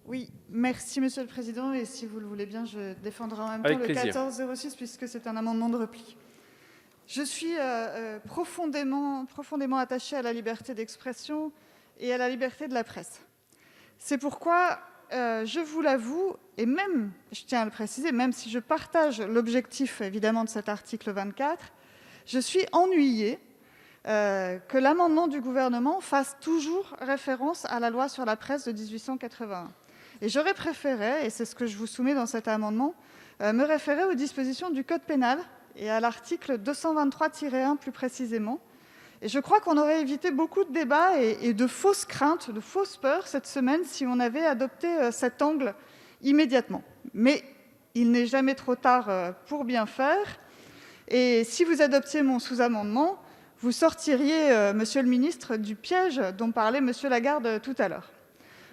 Oui, merci Monsieur le Président. Et si vous le voulez bien, je défendrai en même Avec temps le plaisir. 1406 puisque c'est un amendement de repli. Je suis profondément attachée à la liberté d'expression et à la liberté de la presse. C'est pourquoi, je vous l'avoue, et même, je tiens à le préciser, même si je partage l'objectif évidemment de cet article 24, je suis ennuyée que l'amendement du Gouvernement fasse toujours référence à la loi sur la presse de 1881. Et j'aurais préféré, et c'est ce que je vous soumets dans cet amendement, me référer aux dispositions du code pénal et à l'article 223-1 plus précisément. Et je crois qu'on aurait évité beaucoup de débats et de fausses craintes, de fausses peurs cette semaine si on avait adopté cet angle immédiatement. Mais il n'est jamais trop tard pour bien faire. Et si vous adoptiez mon sous-amendement, vous sortiriez, monsieur le ministre, du piège dont parlait monsieur Lagarde tout à l'heure.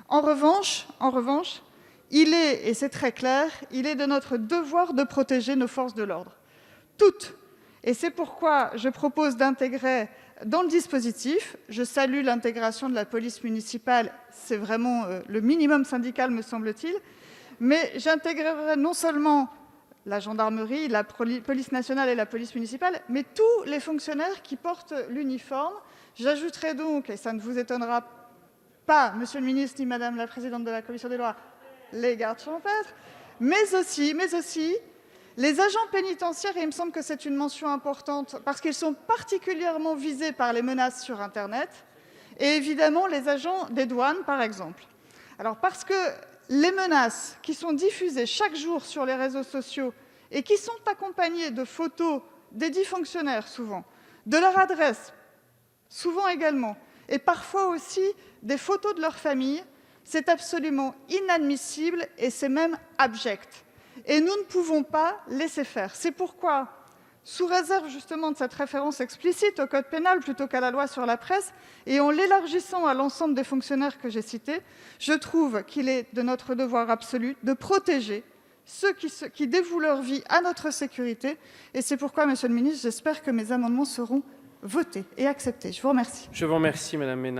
En revanche, il est, et c'est très clair, il est de notre devoir de protéger nos forces de l'ordre. Toutes. Et c'est pourquoi je propose d'intégrer dans le dispositif, je salue l'intégration de la police municipale, c'est vraiment le minimum syndical, me semble-t-il, mais j'intégrerai non seulement la gendarmerie, la police nationale et la police municipale, mais tous les fonctionnaires qui portent l'uniforme. J'ajouterai donc, et ça ne vous étonnera pas, monsieur le ministre ni madame la présidente de la commission des lois, les gardes champêtres, mais aussi les agents pénitentiaires, et il me semble que c'est une mention importante parce qu'ils sont particulièrement visés par les menaces sur internet, et évidemment les agents des douanes, par exemple. Alors parce que les menaces qui sont diffusées chaque jour sur les réseaux sociaux et qui sont accompagnées de photos des 10 fonctionnaires souvent, de leur adresse souvent également, et parfois aussi des photos de leur famille, c'est absolument inadmissible et c'est même abject. Et nous ne pouvons pas laisser faire. C'est pourquoi, sous réserve justement de cette référence explicite au code pénal plutôt qu'à la loi sur la presse, et en l'élargissant à l'ensemble des fonctionnaires que j'ai cités, je trouve qu'il est de notre devoir absolu de protéger ceux qui dévouent leur vie à notre sécurité. Et c'est pourquoi, monsieur le ministre, j'espère que mes amendements seront votés et acceptés. Je vous remercie. Je vous remercie, Madame Ménard.